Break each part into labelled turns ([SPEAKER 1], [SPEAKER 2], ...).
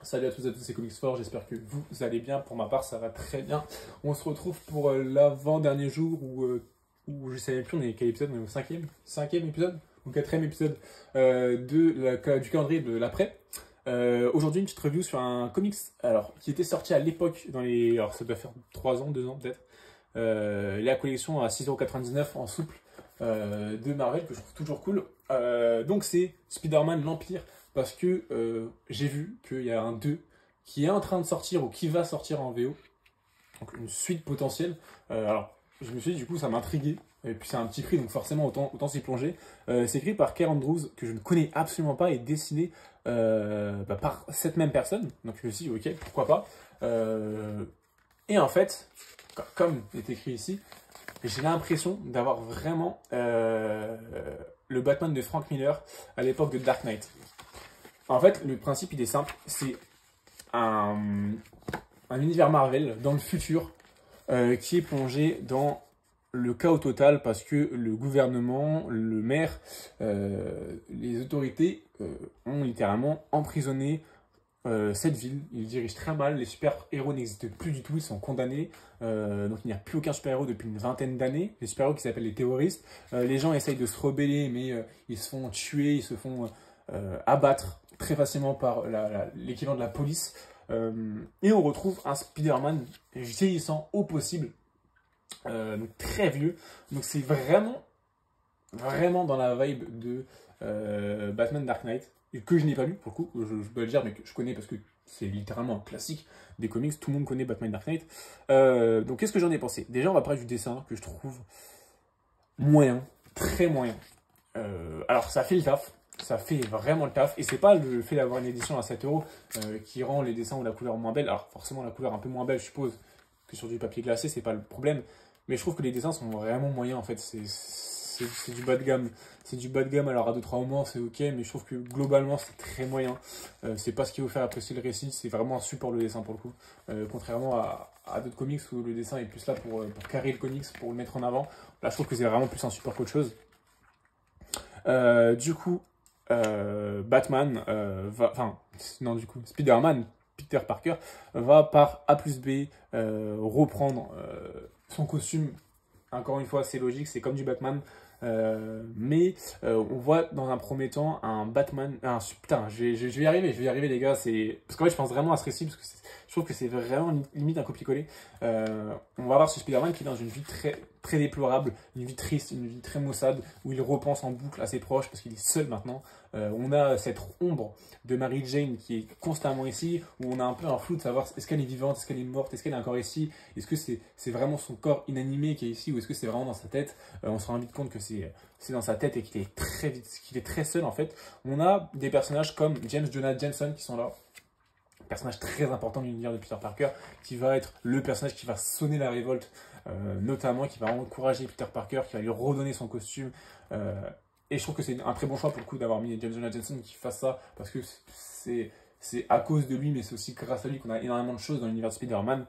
[SPEAKER 1] Salut à tous, c'est Comics Fort, j'espère que vous allez bien. Pour ma part, ça va très bien. On se retrouve pour l'avant-dernier jour où je ne savais plus on est quel épisode, on est au cinquième épisode ou quatrième épisode du calendrier de l'après. Aujourd'hui, une petite review sur un comics qui était sorti à l'époque alors ça doit faire 3 ans, 2 ans peut-être. La collection à 6,99 € en souple de Marvel que je trouve toujours cool. Donc c'est Spider-Man l'Empire. Parce que j'ai vu qu'il y a un 2 qui est en train de sortir ou qui va sortir en VO. Donc une suite potentielle. Alors je me suis dit du coup ça m'intriguait. Et puis c'est un petit prix donc forcément autant s'y plonger. C'est écrit par Kyle Andrews que je ne connais absolument pas et dessiné par cette même personne. Donc je me suis dit ok pourquoi pas. Et en fait comme est écrit ici j'ai l'impression d'avoir vraiment le Batman de Frank Miller à l'époque de Dark Knight. En fait, le principe, il est simple. C'est un univers Marvel dans le futur qui est plongé dans le chaos total parce que le gouvernement, le maire, les autorités ont littéralement emprisonné cette ville. Ils dirigent très mal. Les super-héros n'existent plus du tout. Ils sont condamnés. Donc il n'y a plus aucun super-héros depuis une vingtaine d'années. Les super-héros qui s'appellent les terroristes. Les gens essayent de se rebeller, mais ils se font tuer, ils se font abattre très facilement par l'équivalent de la police. Et on retrouve un Spider-Man vieillissant au possible, donc très vieux. Donc c'est vraiment dans la vibe de Batman Dark Knight, que je n'ai pas lu pour le coup, je dois le dire, mais que je connais parce que c'est littéralement un classique des comics, tout le monde connaît Batman Dark Knight. Donc qu'est-ce que j'en ai pensé? Déjà on va parler du dessin que je trouve moyen, très moyen. Alors ça fait le taf. Ça fait vraiment le taf. Et c'est pas le fait d'avoir une édition à 7 € qui rend les dessins ou la couleur moins belle. Alors forcément la couleur un peu moins belle, je suppose, que sur du papier glacé, c'est pas le problème. Mais je trouve que les dessins sont vraiment moyens en fait. C'est du bas de gamme. C'est du bas de gamme. Alors à 2-3 moments c'est ok, mais je trouve que globalement c'est très moyen. C'est pas ce qui va vous faire apprécier le récit. C'est vraiment un support le dessin pour le coup. Contrairement à d'autres comics où le dessin est plus là pour carrer le comics, pour le mettre en avant. Là je trouve que c'est vraiment plus un support qu'autre chose. Du coup. Spider-Man, Peter Parker, va par A plus B reprendre son costume. Encore une fois, c'est logique, c'est comme du Batman. Mais on voit dans un premier temps un Batman. Putain, je vais y arriver, les gars. Parce qu'en fait, je pense vraiment à ce récit, parce que je trouve que c'est vraiment limite un copier-coller. On va voir ce Spider-Man qui est dans une vie très déplorable, une vie triste, une vie très maussade, où il repense en boucle à ses proches parce qu'il est seul maintenant. On a cette ombre de Mary Jane qui est constamment ici, où on a un peu un flou de savoir est-ce qu'elle est vivante, est-ce qu'elle est morte, est-ce qu'elle est encore ici, est-ce que c'est vraiment son corps inanimé qui est ici, ou est-ce que c'est vraiment dans sa tête. On se rend vite compte que c'est dans sa tête et qu'il est très seul en fait. On a des personnages comme James Jonah Jameson qui sont là. Personnage très important de l'univers de Peter Parker, qui va être le personnage qui va sonner la révolte, notamment qui va encourager Peter Parker, qui va lui redonner son costume. Et je trouve que c'est un très bon choix pour le coup d'avoir mis James Jonah Jameson qui fasse ça, parce que c'est à cause de lui, mais c'est aussi grâce à lui qu'on a énormément de choses dans l'univers de Spider-Man.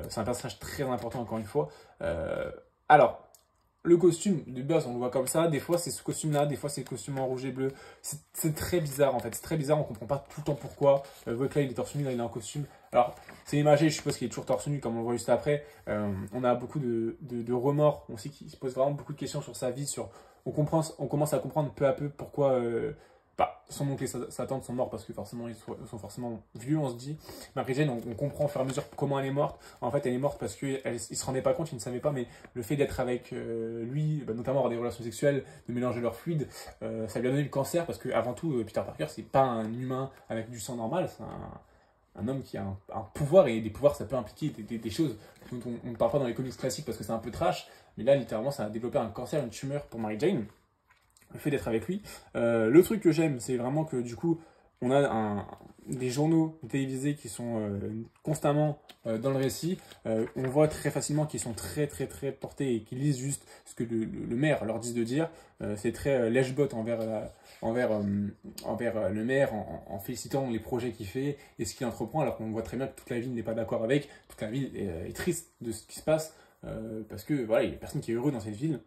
[SPEAKER 1] C'est un personnage très important encore une fois. Alors, le costume de base, on le voit comme ça. Des fois, c'est ce costume-là. Des fois, c'est le costume en rouge et bleu. C'est très bizarre, en fait. C'est très bizarre. On comprend pas tout le temps pourquoi. Vous voyez que là, il est torse nu. Là, il est en costume. Alors, c'est imagé. Je suppose qu'il est toujours torse nu, comme on le voit juste après. On a beaucoup de remords. On sait qu'il se pose vraiment beaucoup de questions sur sa vie. On commence à comprendre peu à peu pourquoi son oncle et sa tante sont morts parce que forcément ils sont forcément vieux, on se dit. Mary Jane, on comprend au fur et à mesure comment elle est morte. En fait, elle est morte parce qu'il ne se rendait pas compte, il ne savait pas, mais le fait d'être avec lui, notamment avoir des relations sexuelles, de mélanger leurs fluides, ça lui a donné le cancer parce que avant tout, Peter Parker, c'est pas un humain avec du sang normal, c'est un homme qui a un pouvoir, et des pouvoirs, ça peut impliquer des choses dont on ne parle pas dans les comics classiques parce que c'est un peu trash, mais là, littéralement, ça a développé un cancer, une tumeur pour Mary Jane. Le fait d'être avec lui. Le truc que j'aime, c'est vraiment que du coup, on a des journaux télévisés qui sont constamment dans le récit. On voit très facilement qu'ils sont très portés et qu'ils lisent juste ce que le maire leur dit de dire. C'est très lèche-bot envers le maire en félicitant les projets qu'il fait et ce qu'il entreprend, alors qu'on voit très bien que toute la ville n'est pas d'accord avec, toute la ville est triste de ce qui se passe parce que voilà, il n'y a personne qui est heureux dans cette ville.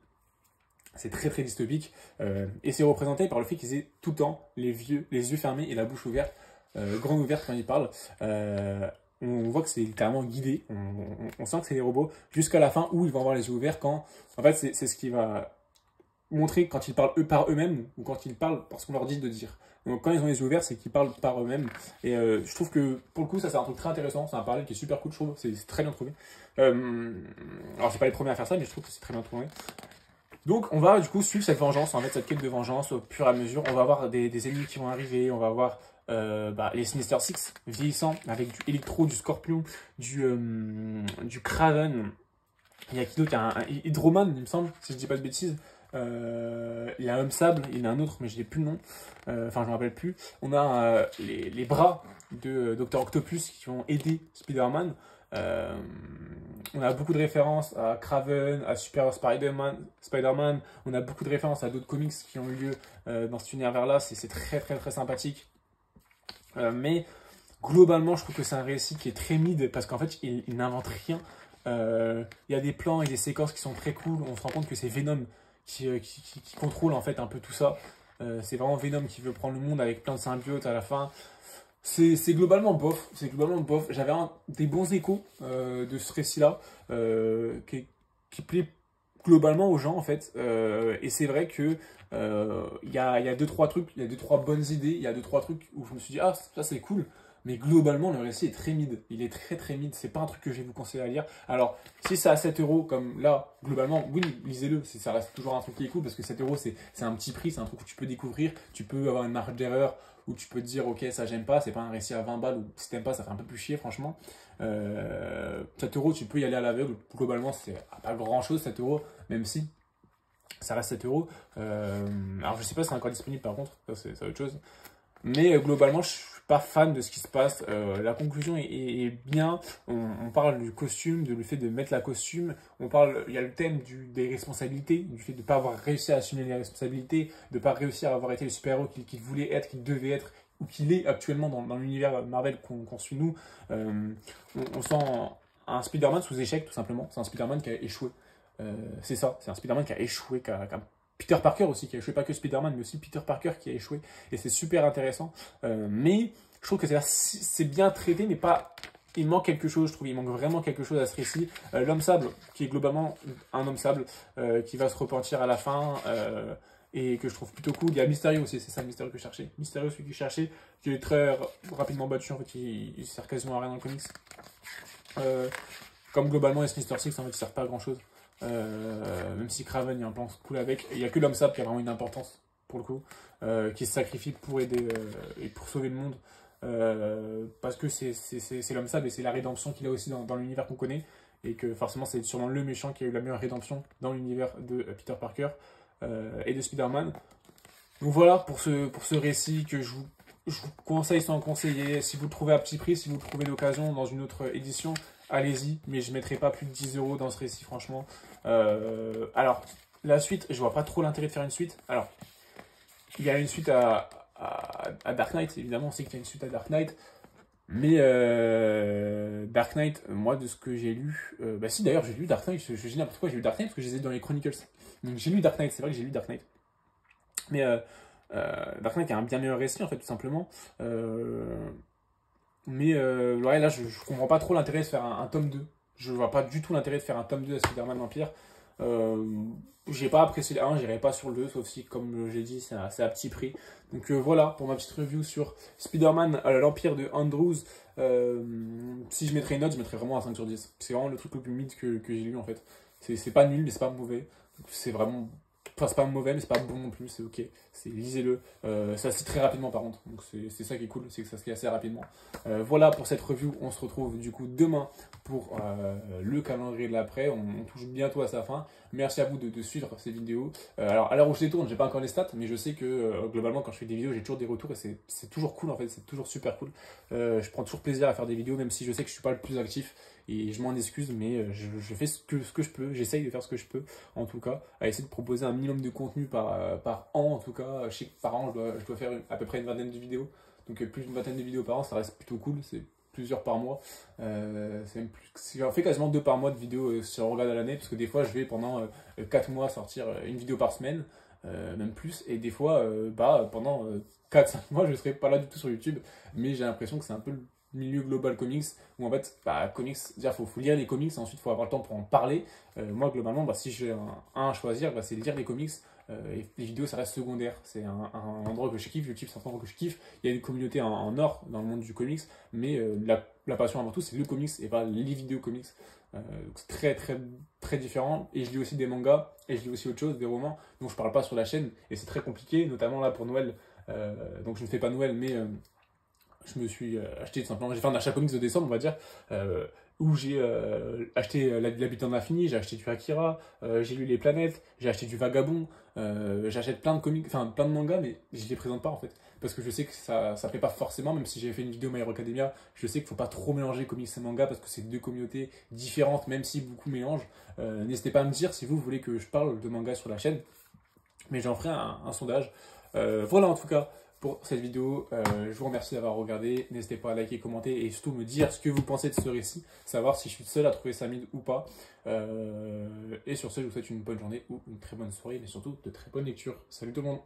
[SPEAKER 1] C'est très dystopique et c'est représenté par le fait qu'ils aient tout le temps les yeux fermés et la bouche ouverte grande ouverte quand ils parlent. On voit que c'est littéralement guidé. On sent que c'est des robots jusqu'à la fin où ils vont avoir les yeux ouverts quand, en fait, c'est ce qui va montrer quand ils parlent eux par eux-mêmes ou quand ils parlent parce qu'on leur dit de dire. Donc quand ils ont les yeux ouverts, c'est qu'ils parlent par eux-mêmes. Et je trouve que pour le coup, ça c'est un truc très intéressant. C'est un parallèle qui est super cool, je trouve. C'est très bien trouvé. Alors c'est pas les premiers à faire ça, mais je trouve que c'est très bien trouvé. Donc on va du coup suivre cette vengeance, en fait cette quête de vengeance au fur et à mesure. On va avoir des ennemis qui vont arriver, on va avoir les Sinister Six vieillissants avec du Electro, du Scorpion, du Kraven. Il y a qui d'autre? Il y a un Hydroman, il me semble, si je dis pas de bêtises. Il y a un Homme Sable, il y en a un autre, mais je n'ai plus le nom. Enfin, je me rappelle plus. On a les bras de Dr. Octopus qui vont aider Spider-Man. On a beaucoup de références à Kraven, à Super Spider-Man. On a beaucoup de références à d'autres comics qui ont eu lieu dans cet univers-là. C'est très, très, très sympathique. Mais globalement, je trouve que c'est un récit qui est très mid parce qu'en fait, il n'invente rien. Il y a des plans et des séquences qui sont très cool. On se rend compte que c'est Venom qui contrôle en fait un peu tout ça. C'est vraiment Venom qui veut prendre le monde avec plein de symbiotes à la fin. C'est globalement bof. C'est globalement bof. J'avais des bons échos de ce récit-là qui plaît globalement aux gens en fait. Et c'est vrai que il y a deux trois trucs, il y a deux trois bonnes idées, il y a deux trois trucs où je me suis dit ah ça c'est cool. Mais globalement, le récit est très mid. Il est très très mid. C'est pas un truc que je vais vous conseiller à lire. Alors, si c'est à 7 euros, comme là, globalement, oui, lisez-le. Ça reste toujours un truc qui est cool parce que 7 euros, c'est un petit prix. C'est un truc que tu peux découvrir. Tu peux avoir une marge d'erreur où tu peux te dire, ok, ça j'aime pas. C'est pas un récit à 20 balles ou si t'aimes pas, ça fait un peu plus chier, franchement. 7 euros, tu peux y aller à l'aveugle. Globalement, c'est pas grand chose, 7 euros, même si ça reste 7 euros. Alors, je sais pas si c'est encore disponible par contre. Ça, c'est autre chose. Mais globalement, je suis pas fan de ce qui se passe. La conclusion est bien. On parle du costume, du fait de mettre la costume. Il y a le thème des responsabilités, du fait de ne pas avoir réussi à assumer les responsabilités, de ne pas réussir à avoir été le super-héros qu'il voulait être, qu'il devait être, ou qu'il est actuellement dans l'univers Marvel qu'on suit nous. On sent un Spider-Man sous échec, tout simplement. C'est un Spider-Man qui a échoué. C'est ça, c'est un Spider-Man qui a échoué, qui a Peter Parker aussi qui a échoué, pas que Spider-Man, mais aussi Peter Parker qui a échoué. Et c'est super intéressant. Mais je trouve que c'est bien traité, mais pas. Il manque quelque chose, je trouve. Il manque vraiment quelque chose à ce récit. L'homme sable, qui est globalement un homme sable, qui va se repentir à la fin. Et que je trouve plutôt cool. Il y a Mysterio aussi, c'est ça Mysterio que je cherchais. Mysterio, celui que je cherchais, qui est très rapidement battu. En fait, il sert quasiment à rien dans le comics. Comme globalement, les Sinister Six, en fait, il sert pas à grand chose. Même si Kraven, il y a un plan cool avec. Il n'y a que l'homme sable qui a vraiment une importance, pour le coup, qui se sacrifie pour aider et pour sauver le monde. Parce que c'est l'homme sable et c'est la rédemption qu'il a aussi dans l'univers qu'on connaît. Et que forcément, c'est sûrement le méchant qui a eu la meilleure rédemption dans l'univers de Peter Parker et de Spider-Man. Donc voilà pour ce récit que je vous conseille sans conseiller. Si vous le trouvez à petit prix, si vous le trouvez d'occasion dans une autre édition, allez-y, mais je ne mettrai pas plus de 10 euros dans ce récit, franchement. Alors, la suite, je vois pas trop l'intérêt de faire une suite. Alors, il y a une suite à Dark Knight, évidemment, on sait qu'il y a une suite à Dark Knight. Mais Dark Knight, moi, de ce que j'ai lu... bah si, d'ailleurs, j'ai lu Dark Knight, je dis n'importe quoi, j'ai lu Dark Knight parce que je les ai dans les Chronicles. Donc j'ai lu Dark Knight, c'est vrai que j'ai lu Dark Knight. Mais Dark Knight a un bien meilleur récit, en fait, tout simplement. Mais ouais, là, je comprends pas trop l'intérêt de faire un tome 2. Je vois pas du tout l'intérêt de faire un tome 2 à Spider-Man Empire. J'ai pas apprécié le 1, j'irai pas sur le 2, sauf si, comme j'ai dit, c'est à petit prix. Donc voilà, pour ma petite review sur Spider-Man l'Empire de Andrews. Si je mettrais une note, je mettrais vraiment un 5 sur 10. C'est vraiment le truc le plus mid que j'ai lu, en fait. C'est pas nul, mais c'est pas mauvais. C'est vraiment... Enfin, c'est pas mauvais, mais c'est pas bon non plus, c'est ok. Lisez-le. Ça se lit très rapidement par contre. Donc c'est ça qui est cool, c'est que ça se lit assez rapidement. Voilà pour cette review. On se retrouve du coup demain pour le calendrier de l'après. On touche bientôt à sa fin. Merci à vous de suivre ces vidéos. Alors à l'heure où je les tourne, j'ai pas encore les stats, mais je sais que globalement quand je fais des vidéos, j'ai toujours des retours et c'est toujours cool en fait. C'est toujours super cool. Je prends toujours plaisir à faire des vidéos, même si je sais que je suis pas le plus actif. Et je m'en excuse, mais je fais ce que je peux. J'essaye de faire ce que je peux, en tout cas, à essayer de proposer un minimum de contenu par an, en tout cas. Je sais que par an, je dois faire à peu près une vingtaine de vidéos. Donc plus d'une vingtaine de vidéos par an, ça reste plutôt cool. C'est plusieurs par mois. J'en fais quasiment 2 par mois de vidéos si on regarde à l'année, parce que des fois, je vais pendant 4 mois sortir une vidéo par semaine, même plus. Et des fois, pendant 4-5 mois, je ne serai pas là du tout sur YouTube. Mais j'ai l'impression que c'est un peu le milieu global comics, où en fait, comics, il faut lire les comics, ensuite il faut avoir le temps pour en parler. Moi, globalement, si j'ai un à choisir, c'est lire les comics. Et les vidéos, ça reste secondaire. C'est un endroit que je kiffe. YouTube, c'est un endroit que je kiffe. Il y a une communauté en or dans le monde du comics, mais la passion avant tout, c'est le comics et pas les vidéos comics. Donc c'est très, très, très différent. Et je lis aussi des mangas et je lis aussi autre chose, des romans dont je parle pas sur la chaîne. Et c'est très compliqué, notamment là pour Noël. Donc je ne fais pas Noël, mais je me suis acheté tout simplement. J'ai fait un achat comics de décembre, on va dire. Où j'ai acheté l'Habitant de l'Infini, j'ai acheté du Akira, j'ai lu Les Planètes, j'ai acheté du Vagabond, j'achète plein de comics, enfin plein de mangas, mais je les présente pas en fait. Parce que je sais que ça plaît pas forcément, même si j'ai fait une vidéo My Hero Academia, je sais qu'il faut pas trop mélanger comics et manga parce que c'est deux communautés différentes, même si beaucoup mélangent. N'hésitez pas à me dire si vous voulez que je parle de manga sur la chaîne, mais j'en ferai un sondage. Voilà en tout cas pour cette vidéo. Je vous remercie d'avoir regardé. N'hésitez pas à liker, commenter et surtout me dire ce que vous pensez de ce récit, savoir si je suis seul à trouver ça mid ou pas. Et sur ce, je vous souhaite une bonne journée ou une très bonne soirée, mais surtout de très bonnes lectures. Salut tout le monde!